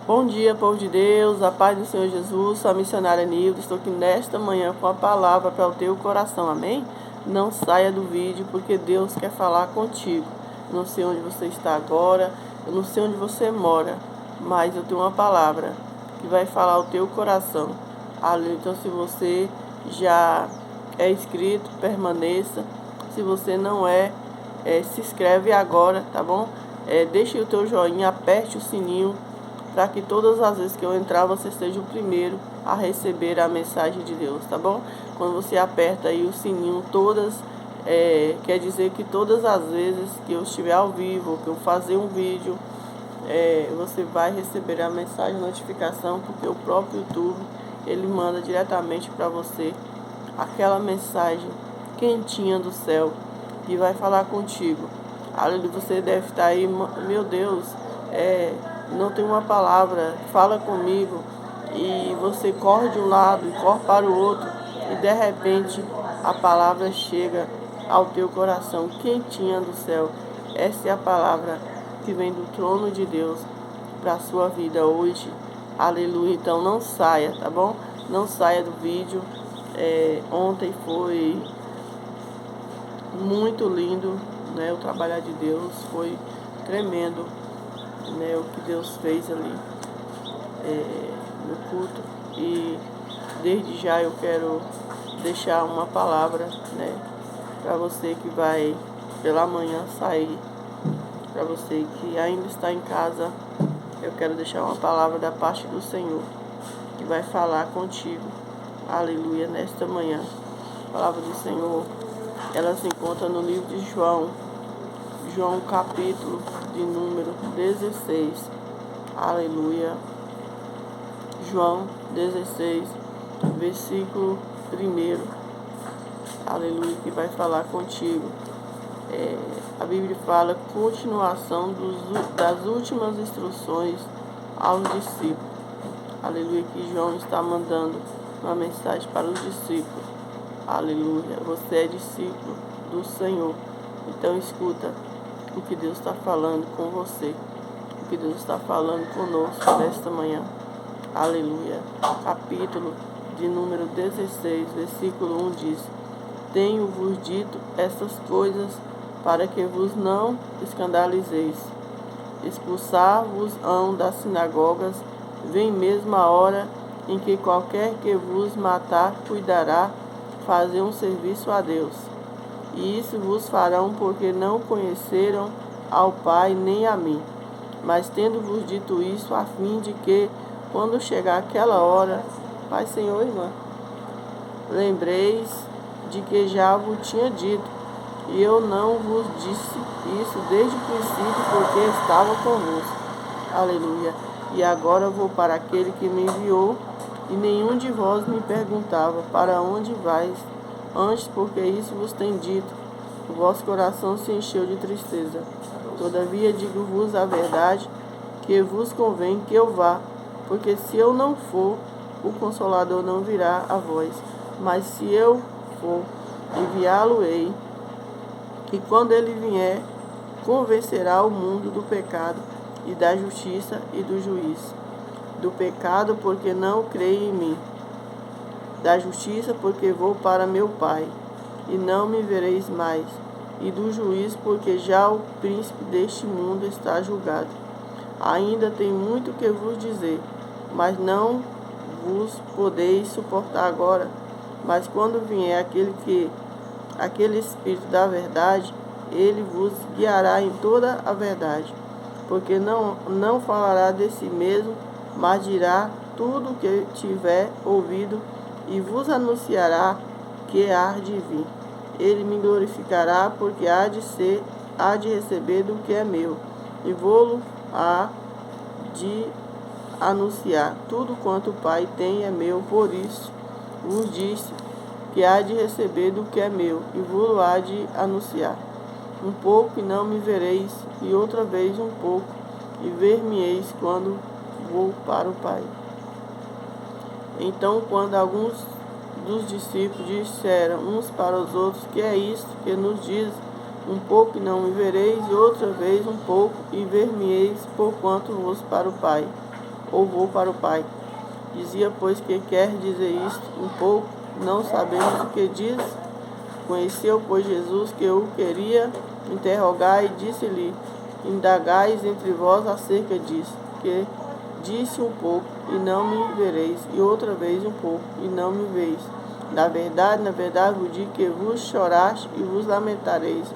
Bom dia, povo de Deus, a paz do Senhor Jesus, sou a missionária Nilda, estou aqui nesta manhã com a palavra para o teu coração, amém? Não saia do vídeo, porque Deus quer falar contigo. Eu não sei onde você está agora, eu não sei onde você mora, mas eu tenho uma palavra que vai falar ao teu coração. Então, se você já é inscrito, permaneça. Se você não se inscreve agora, tá bom? Deixe o teu joinha, aperte o sininho, para que todas as vezes que eu entrar, você seja o primeiro a receber a mensagem de Deus, tá bom? Quando você aperta aí o sininho, quer dizer que todas as vezes que eu estiver ao vivo, que eu fazer um vídeo, você vai receber a mensagem, a notificação, porque o próprio YouTube, ele manda diretamente para você aquela mensagem quentinha do céu e vai falar contigo. Aleluia, você deve estar aí, meu Deus, não tem uma palavra, fala comigo, e você corre de um lado e corre para o outro, e de repente a palavra chega ao teu coração, quentinha do céu. Essa é a palavra que vem do trono de Deus para a sua vida hoje. Aleluia. Então não saia, tá bom? Não saia do vídeo. Ontem foi muito lindo, né? O trabalho de Deus foi tremendo, né? O que Deus fez ali no culto. E desde já eu quero deixar uma palavra, né? Para você que vai pela manhã sair, para você que ainda está em casa, eu quero deixar uma palavra da parte do Senhor, que vai falar contigo. Aleluia, nesta manhã. A palavra do Senhor, ela se encontra no livro de João, capítulo de número 16. Aleluia. João 16, versículo 1. Aleluia, que vai falar contigo. A Bíblia fala continuação das últimas instruções aos discípulos. Aleluia, que João está mandando uma mensagem para os discípulos. Aleluia, você é discípulo do Senhor. Então escuta o que Deus está falando com você, o que Deus está falando conosco nesta manhã. Aleluia. Capítulo de número 16, versículo 1 diz: Tenho-vos dito estas coisas para que vos não escandalizeis. Expulsar-vos-ão das sinagogas, vem mesmo a hora em que qualquer que vos matar cuidará fazer um serviço a Deus. E isso vos farão porque não conheceram ao Pai nem a mim. Mas tendo-vos dito isso, a fim de que, quando chegar aquela hora, Pai, Senhor, irmã, lembreis de que já vos tinha dito, e eu não vos disse isso desde o princípio, porque estava convosco. Aleluia. E agora vou para aquele que me enviou, e nenhum de vós me perguntava, para onde vais? Antes, porque isso vos tem dito, o vosso coração se encheu de tristeza. Todavia digo-vos a verdade, que vos convém que eu vá, porque se eu não for, o Consolador não virá a vós. Mas se eu for, enviá-lo-ei, e quando ele vier, convencerá o mundo do pecado e da justiça e do juízo. Do pecado, porque não creem em mim. Da justiça, porque vou para meu Pai, e não me vereis mais. E do juízo, porque já o príncipe deste mundo está julgado. Ainda tem muito que vos dizer, mas não vos podeis suportar agora. Mas quando vier aquele Espírito da verdade, ele vos guiará em toda a verdade, porque não falará de si mesmo, mas dirá tudo o que tiver ouvido e vos anunciará que há de vir. Ele me glorificará, porque há de receber do que é meu, e vou-lo há de anunciar. Tudo quanto o Pai tem é meu, por isso vos disse que há de receber do que é meu, e vou-lo há de anunciar. Um pouco e não me vereis, e outra vez um pouco, e ver-me-eis quando vou para o Pai. Então, quando alguns dos discípulos disseram uns para os outros, que é isto que nos diz, um pouco e não me vereis, e outra vez um pouco, e ver-me-eis porquanto vou para o Pai. ou vou para o Pai? Dizia, pois, que quer dizer isto um pouco, não sabemos o que diz. Conheceu, pois, Jesus que eu queria interrogar e disse-lhe, indagais entre vós acerca disso, que disse um pouco e não me vereis, e outra vez um pouco e não me veis. Na verdade vos digo que vos choraste e vos lamentareis,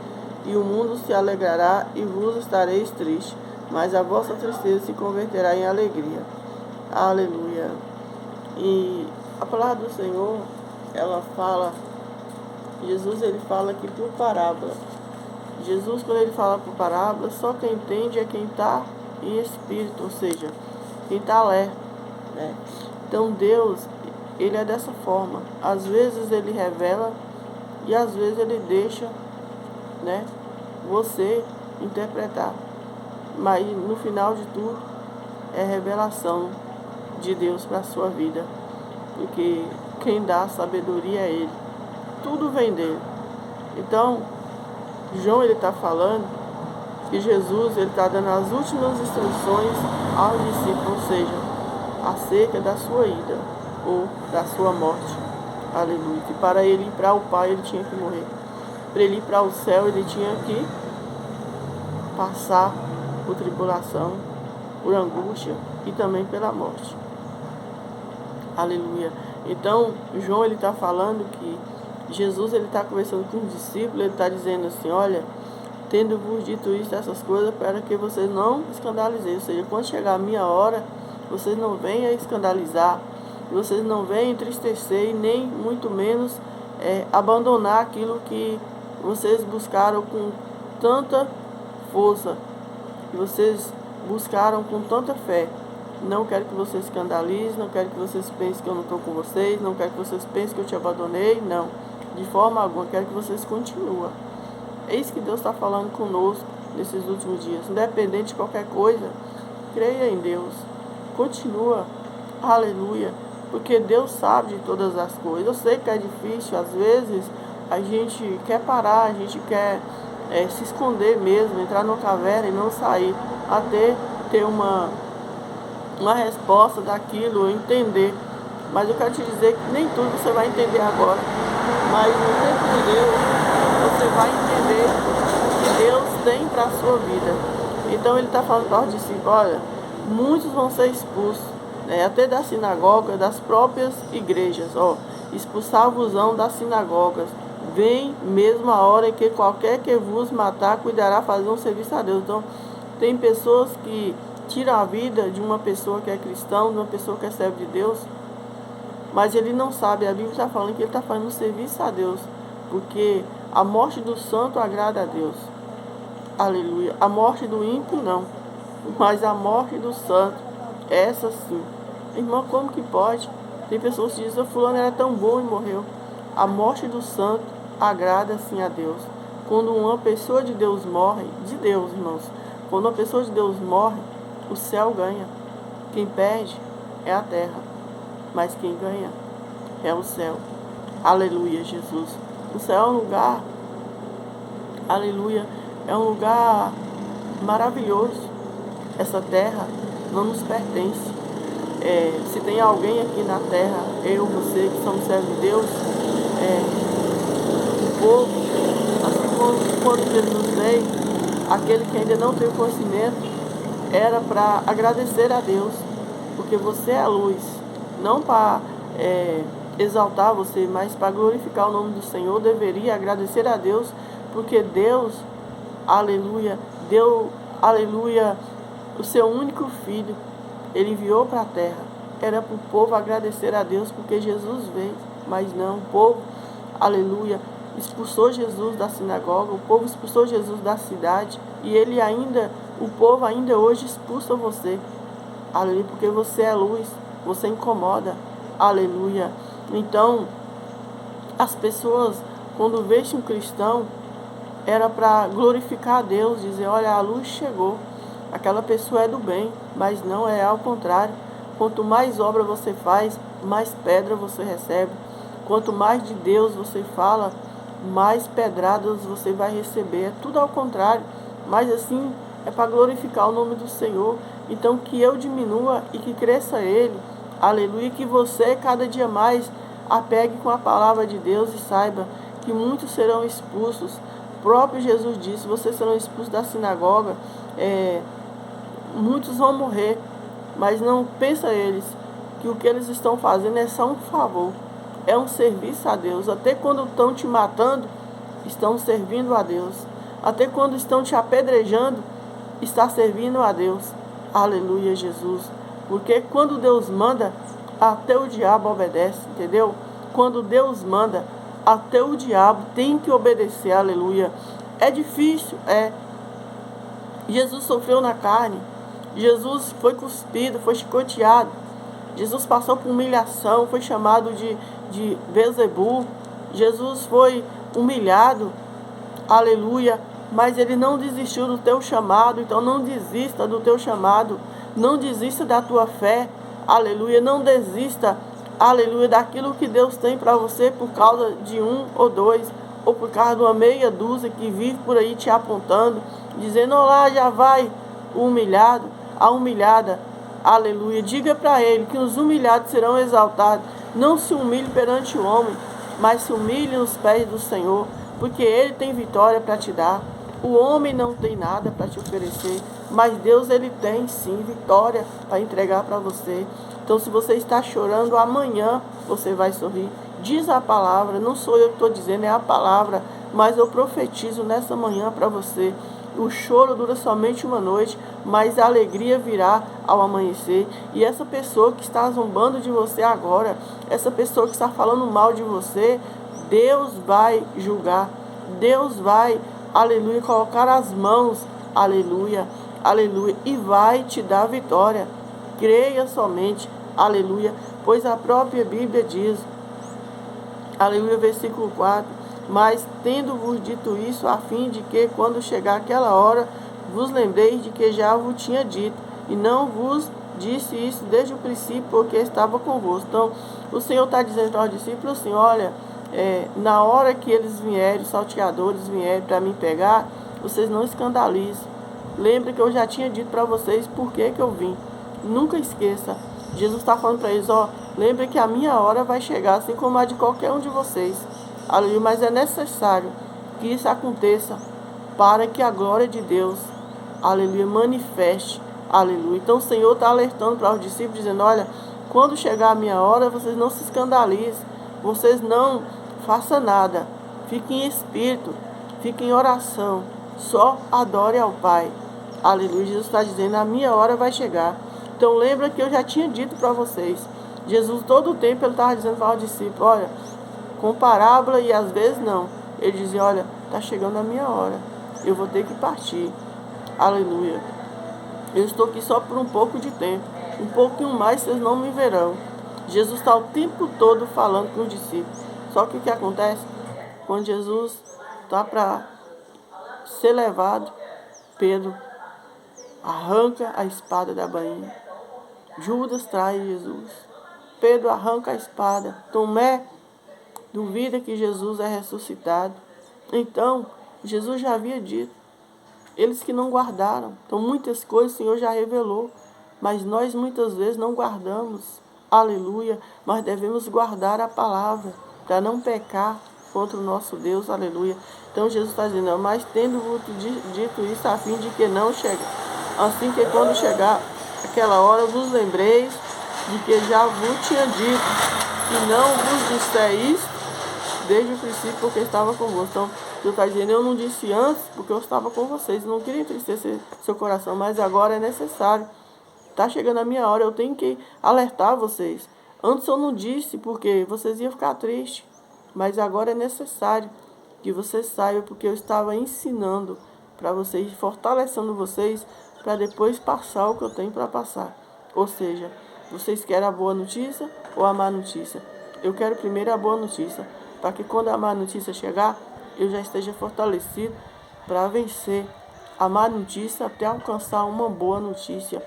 e o mundo se alegrará e vos estareis tristes, mas a vossa tristeza se converterá em alegria. Aleluia. E a palavra do Senhor, ela fala, Jesus ele fala aqui por parábola. Jesus, quando ele fala por parábola, só quem entende é quem está em espírito, ou seja, quem está alerta, né? Então Deus, ele é dessa forma. Às vezes ele revela e às vezes ele deixa, né, você interpretar. Mas no final de tudo é revelação de Deus para a sua vida. Porque quem dá a sabedoria é Ele. Tudo vem dele. Então, João ele está falando que Jesus ele está dando as últimas instruções aos discípulos, ou seja, acerca da sua ida ou da sua morte. Aleluia. Que para ele ir para o Pai ele tinha que morrer. Para ele ir para o céu ele tinha que passar por tribulação, por angústia e também pela morte. Aleluia. Então, João ele está falando que Jesus ele está conversando com os discípulos, ele está dizendo assim, olha, tendo-vos dito isso, essas coisas, para que vocês não escandalizem. Ou seja, quando chegar a minha hora, vocês não venham escandalizar, vocês não venham entristecer e nem muito menos abandonar aquilo que vocês buscaram com tanta força, que vocês buscaram com tanta fé. Não quero que vocês escandalizem, não quero que vocês pensem que eu não estou com vocês, não quero que vocês pensem que eu te abandonei, não. De forma alguma, quero que vocês continuem. É isso que Deus está falando conosco nesses últimos dias. Independente de qualquer coisa, creia em Deus. Continua. Aleluia. Porque Deus sabe de todas as coisas. Eu sei que é difícil, às vezes a gente quer parar, a gente quer se esconder mesmo, entrar numa caverna e não sair, até ter uma resposta daquilo, entender. Mas eu quero te dizer que nem tudo você vai entender agora. Mas no tempo de Deus, você vai entender o que Deus tem para a sua vida. Então ele está falando para os discípulos, olha, muitos vão ser expulsos, né, até da sinagoga, das próprias igrejas. Expulsar-vos-ão das sinagogas. Vem mesmo a hora que qualquer que vos matar, cuidará fazer um serviço a Deus. Então, tem pessoas que tiram a vida de uma pessoa que é cristã, de uma pessoa que é servo de Deus, mas ele não sabe. A Bíblia está falando que ele está fazendo um serviço a Deus, porque a morte do santo agrada a Deus. Aleluia. A morte do ímpio não, mas a morte do santo, essa sim. Irmão, como que pode? Tem pessoas que dizem, fulano era tão bom e morreu. A morte do santo agrada sim a Deus. Quando uma pessoa de Deus morre, de Deus, irmãos, quando uma pessoa de Deus morre, o céu ganha. Quem perde é a terra, mas quem ganha é o céu. Aleluia, Jesus. O céu é um lugar, aleluia, é um lugar maravilhoso. Essa terra não nos pertence. Se tem alguém aqui na terra, eu, você, que somos servos de Deus, o povo, assim como quando Jesus veio, aquele que ainda não tem o conhecimento, era para agradecer a Deus, porque você é a luz, não para exaltar você, mas para glorificar o nome do Senhor. Deveria agradecer a Deus, porque Deus, aleluia, deu, aleluia, o seu único filho, ele enviou para a terra. Era para o povo agradecer a Deus, porque Jesus veio, mas não, o povo, aleluia, expulsou Jesus da sinagoga, o povo expulsou Jesus da cidade, e o povo ainda hoje expulsa você, aleluia, porque você é luz, você incomoda, aleluia. Então, as pessoas, quando veem um cristão, era para glorificar a Deus, dizer, olha, a luz chegou, aquela pessoa é do bem, mas não, é ao contrário. Quanto mais obra você faz, mais pedra você recebe. Quanto mais de Deus você fala, mais pedradas você vai receber. É tudo ao contrário, mas assim é para glorificar o nome do Senhor. Então que eu diminua e que cresça Ele. Aleluia. Que você cada dia mais apegue com a palavra de Deus e saiba que muitos serão expulsos. O próprio Jesus disse, vocês serão expulsos da sinagoga. Muitos vão morrer, mas não pensa eles que o que eles estão fazendo é só um favor, é um serviço a Deus. Até quando estão te matando, estão servindo a Deus. Até quando estão te apedrejando, está servindo a Deus. Aleluia, Jesus. Porque quando Deus manda, até o diabo obedece, entendeu? Quando Deus manda, até o diabo tem que obedecer, aleluia. É difícil, Jesus sofreu na carne. Jesus foi cuspido, foi chicoteado. Jesus passou por humilhação, foi chamado de Beelzebul. Jesus foi humilhado, aleluia. Mas ele não desistiu do teu chamado, então não desista do teu chamado. Não desista da tua fé, aleluia. Não desista, aleluia, daquilo que Deus tem para você por causa de um ou dois, ou por causa de uma meia dúzia que vive por aí te apontando, dizendo, olá, já vai o humilhado, a humilhada, aleluia. Diga para ele que os humilhados serão exaltados. Não se humilhe perante o homem, mas se humilhe nos pés do Senhor, porque ele tem vitória para te dar. O homem não tem nada para te oferecer, mas Deus, ele tem sim vitória para entregar para você. Então, se você está chorando, amanhã você vai sorrir. Diz a palavra, não sou eu que estou dizendo, é a palavra, mas eu profetizo nessa manhã para você. O choro dura somente uma noite, mas a alegria virá ao amanhecer. E essa pessoa que está zombando de você agora, essa pessoa que está falando mal de você, Deus vai julgar. Deus vai, aleluia, colocar as mãos, aleluia, aleluia, e vai te dar vitória. Creia somente, aleluia, pois a própria Bíblia diz, aleluia, versículo 4, mas tendo-vos dito isso, a fim de que, quando chegar aquela hora, vos lembreis de que já vos tinha dito, e não vos disse isso desde o princípio, porque estava convosco. Então, o Senhor está dizendo para os discípulos assim, olha, na hora que eles vierem, os salteadores vierem para me pegar, vocês não escandalizem. Lembre que eu já tinha dito para vocês por que eu vim. Nunca esqueça. Jesus está falando para eles, lembre que a minha hora vai chegar, assim como a de qualquer um de vocês. Aleluia, mas é necessário que isso aconteça para que a glória de Deus, aleluia, manifeste. Aleluia. Então o Senhor está alertando para os discípulos, dizendo, olha, quando chegar a minha hora, vocês não se escandalizem, vocês não façam nada, fiquem em espírito, fiquem em oração, só adore ao Pai. Aleluia. Jesus está dizendo, a minha hora vai chegar. Então lembra que eu já tinha dito para vocês. Jesus todo o tempo ele estava dizendo para os discípulos, olha, com parábola e às vezes não. Ele dizia, olha, está chegando a minha hora, eu vou ter que partir. Aleluia. Eu estou aqui só por um pouco de tempo. Um pouquinho mais vocês não me verão. Jesus está o tempo todo falando com os discípulos. Só que o que acontece? Quando Jesus está para ser levado, Pedro arranca a espada da bainha. Judas traz Jesus. Pedro arranca a espada. Tomé duvida que Jesus é ressuscitado. Então, Jesus já havia dito. Eles que não guardaram. Então, muitas coisas o Senhor já revelou. Mas nós muitas vezes não guardamos. Aleluia. Mas devemos guardar a palavra para não pecar contra o nosso Deus. Aleluia. Então, Jesus está dizendo, mas tendo-vos dito isso, a fim de que não chegue. Assim que quando chegar aquela hora, vos lembreis de que já vos tinha dito, e não vos disseis desde o princípio, porque estava convosco. Então, Deus está dizendo, eu não disse antes, porque eu estava com vocês, não queria entristecer seu coração, mas agora é necessário. Está chegando a minha hora, eu tenho que alertar vocês. Antes eu não disse, porque vocês iam ficar tristes, mas agora é necessário que vocês saibam, porque eu estava ensinando para vocês, fortalecendo vocês, para depois passar o que eu tenho para passar. Ou seja, vocês querem a boa notícia ou a má notícia? Eu quero primeiro a boa notícia, para que quando a má notícia chegar, eu já esteja fortalecido para vencer a má notícia até alcançar uma boa notícia.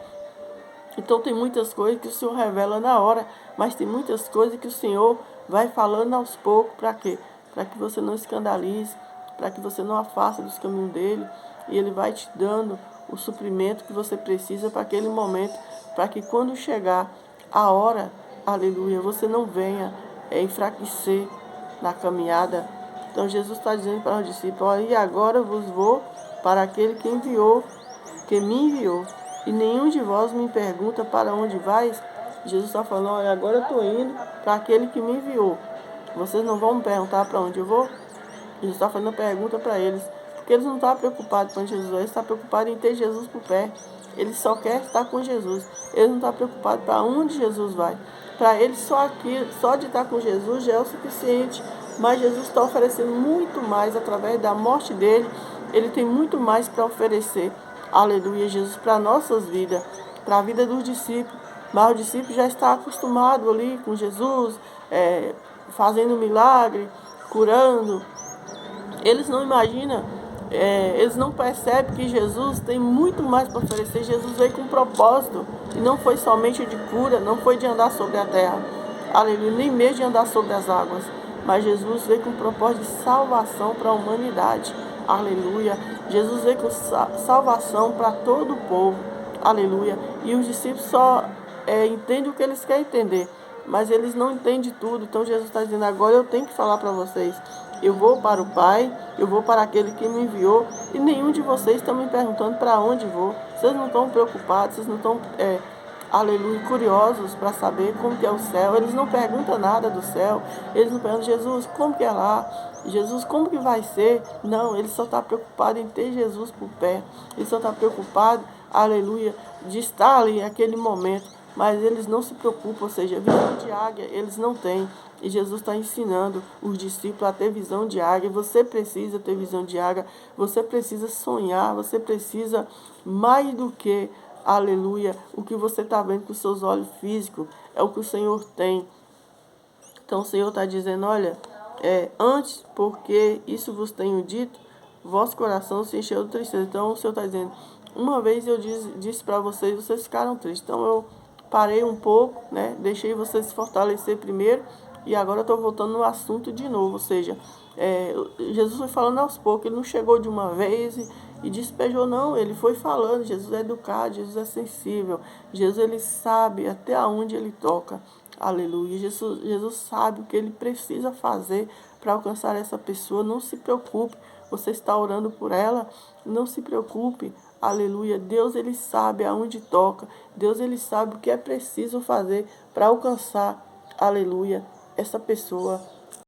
Então tem muitas coisas que o Senhor revela na hora, mas tem muitas coisas que o Senhor vai falando aos poucos. Para quê? Para que você não escandalize, para que você não afaste dos caminhos dele. E ele vai te dando o suprimento que você precisa para aquele momento, para que quando chegar a hora, aleluia, você não venha enfraquecer na caminhada. Então Jesus está dizendo para os discípulos: e agora vos vou para aquele que me enviou. E nenhum de vós me pergunta para onde vais. Jesus está falando: olha, agora eu estou indo para aquele que me enviou. Vocês não vão me perguntar para onde eu vou? Jesus está fazendo a pergunta para eles. Porque eles não estão preocupados com Jesus, eles estão preocupados em ter Jesus por pé. Eles só querem estar com Jesus. Eles não estão preocupados para onde Jesus vai. Para eles, só de estar com Jesus já é o suficiente. Mas Jesus está oferecendo muito mais através da morte dele. Ele tem muito mais para oferecer. Aleluia, Jesus, para nossas vidas, para a vida dos discípulos. Mas o discípulo já está acostumado ali com Jesus, fazendo milagre, curando. Eles não imaginam, eles não percebem que Jesus tem muito mais para oferecer. Jesus veio com um propósito, e não foi somente de cura, não foi de andar sobre a terra, aleluia, nem mesmo de andar sobre as águas, mas Jesus veio com um propósito de salvação para a humanidade, aleluia. Jesus veio com salvação para todo o povo, aleluia. E os discípulos só entendem o que eles querem entender, mas eles não entendem tudo. Então Jesus está dizendo: agora eu tenho que falar para vocês. Eu vou para o Pai, eu vou para aquele que me enviou, e nenhum de vocês está me perguntando para onde vou. Vocês não estão preocupados, vocês não estão, aleluia, curiosos para saber como que é o céu. Eles não perguntam nada do céu. Eles não perguntam: Jesus, como que é lá? Jesus, como que vai ser? Não, eles só estão preocupados em ter Jesus por perto. Eles só estão preocupados, aleluia, de estar ali naquele momento. Mas eles não se preocupam, ou seja, visão de águia eles não têm. E Jesus está ensinando os discípulos a ter visão de águia. Você precisa ter visão de águia, você precisa sonhar, você precisa mais do que, aleluia, o que você está vendo com os seus olhos físicos, é o que o Senhor tem. Então o Senhor está dizendo: olha, antes, porque isso vos tenho dito, vosso coração se encheu de tristeza. Então o Senhor está dizendo: uma vez eu disse para vocês ficaram tristes. Então eu parei um pouco, né? Deixei vocês se fortalecer primeiro, e agora eu estou voltando no assunto de novo. Ou seja, Jesus foi falando aos poucos, ele não chegou de uma vez e despejou, não. Ele foi falando. Jesus é educado, Jesus é sensível, Jesus ele sabe até onde ele toca. Aleluia. Jesus sabe o que ele precisa fazer para alcançar essa pessoa. Não se preocupe. Você está orando por ela, não se preocupe. Aleluia. Deus ele sabe aonde toca. Deus ele sabe o que é preciso fazer para alcançar, aleluia, essa pessoa.